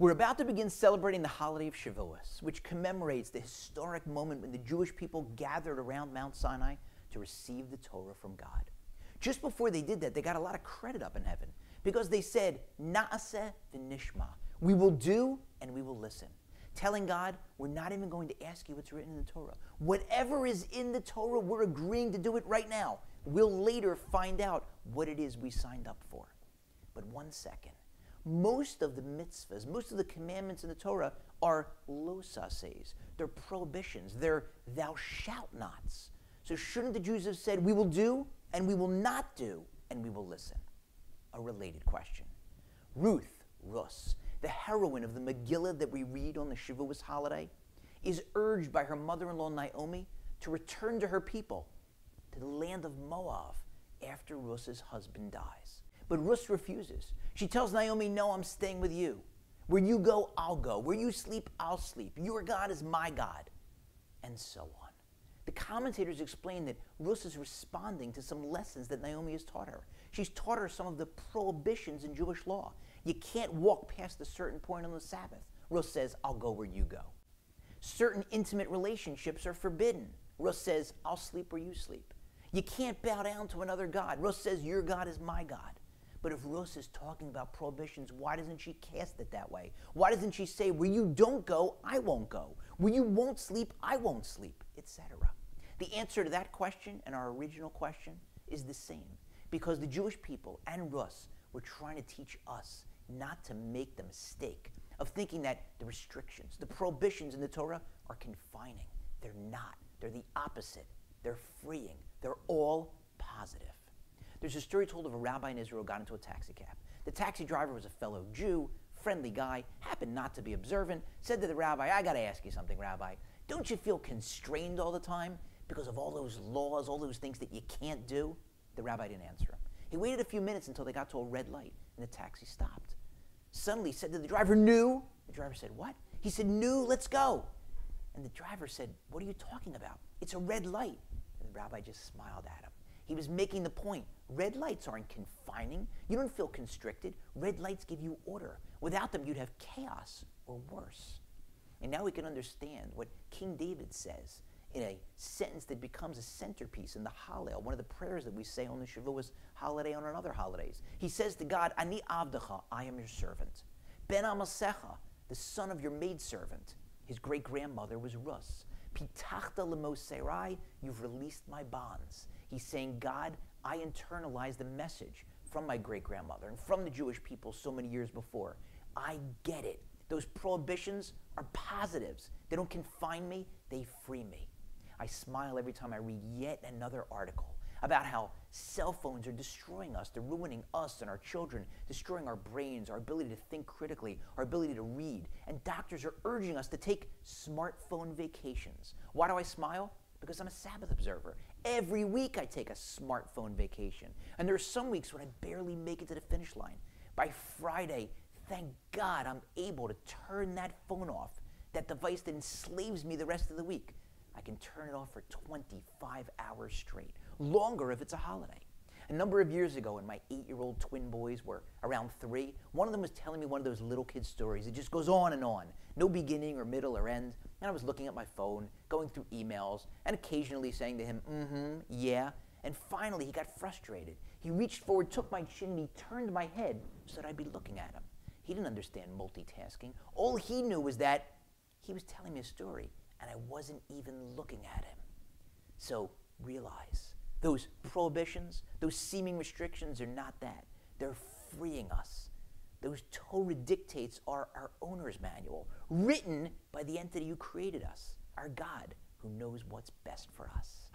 We're about to begin celebrating the holiday of Shavuot, which commemorates the historic moment when the Jewish people gathered around Mount Sinai to receive the Torah from God. Just before they did that, they got a lot of credit up in heaven because they said, Na'aseh v'nishma. We will do and we will listen. Telling God, we're not even going to ask you what's written in the Torah. Whatever is in the Torah, we're agreeing to do it right now. We'll later find out what it is we signed up for. But one second. Most of the mitzvahs, most of the commandments in the Torah are lo sases. They're prohibitions. They're thou shalt nots. So shouldn't the Jews have said, we will do and we will not do and we will listen? A related question. Ruth, Rus, the heroine of the Megillah that we read on the Shavuot holiday, is urged by her mother-in-law Naomi to return to her people, to the land of Moab, after Rus's husband dies. But Rus refuses. She tells Naomi, no, I'm staying with you. Where you go, I'll go. Where you sleep, I'll sleep. Your God is my God. And so on. The commentators explain that Rus is responding to some lessons that Naomi has taught her. She's taught her some of the prohibitions in Jewish law. You can't walk past a certain point on the Sabbath. Rus says, I'll go where you go. Certain intimate relationships are forbidden. Rus says, I'll sleep where you sleep. You can't bow down to another God. Rus says, your God is my God. But if Rus is talking about prohibitions, why doesn't she cast it that way? Why doesn't she say, where you don't go, I won't go. Where you won't sleep, I won't sleep, etc. The answer to that question and our original question is the same. Because the Jewish people and Rus were trying to teach us not to make the mistake of thinking that the restrictions, the prohibitions in the Torah are confining. They're not. They're the opposite. They're freeing. They're all positive. There's a story told of a rabbi in Israel who got into a taxi cab. The taxi driver was a fellow Jew, friendly guy, happened not to be observant, said to the rabbi, I got to ask you something, Rabbi. Don't you feel constrained all the time because of all those laws, all those things that you can't do? The rabbi didn't answer him. He waited a few minutes until they got to a red light, and the taxi stopped. Suddenly he said to the driver, "Nu?" The driver said, "What?" He said, "Nu, let's go." And the driver said, "What are you talking about? It's a red light." And the rabbi just smiled at him. He was making the point. Red lights aren't confining. You don't feel constricted. Red lights give you order. Without them, you'd have chaos or worse. And now we can understand what King David says in a sentence that becomes a centerpiece in the Hallel, one of the prayers that we say on the Shavuot holiday and on other holidays. He says to God, Ani avdecha, I am your servant. Ben amasecha, the son of your maidservant. His great-grandmother was Rus. Pitachta lemoserai, you've released my bonds. He's saying, God, I internalized the message from my great-grandmother and from the Jewish people so many years before. I get it. Those prohibitions are positives. They don't confine me, they free me. I smile every time I read yet another article about how cell phones are destroying us. They're ruining us and our children, destroying our brains, our ability to think critically, our ability to read. And doctors are urging us to take smartphone vacations. Why do I smile? Because I'm a Sabbath observer. Every week I take a smartphone vacation. And there are some weeks when I barely make it to the finish line. By Friday, thank God I'm able to turn that phone off, that device that enslaves me the rest of the week. I can turn it off for 25 hours straight, longer if it's a holiday. A number of years ago, when my 8-year-old twin boys were around 3, one of them was telling me one of those little kid stories. It just goes on, no beginning or middle or end. And I was looking at my phone, going through emails, and occasionally saying to him, yeah. And finally, he got frustrated. He reached forward, took my chin, and he turned my head so that I'd be looking at him. He didn't understand multitasking. All he knew was that he was telling me a story, and I wasn't even looking at him. So realize, those prohibitions, those seeming restrictions are not that. They're freeing us. Those Torah dictates are our owner's manual, written by the entity who created us, our God, who knows what's best for us.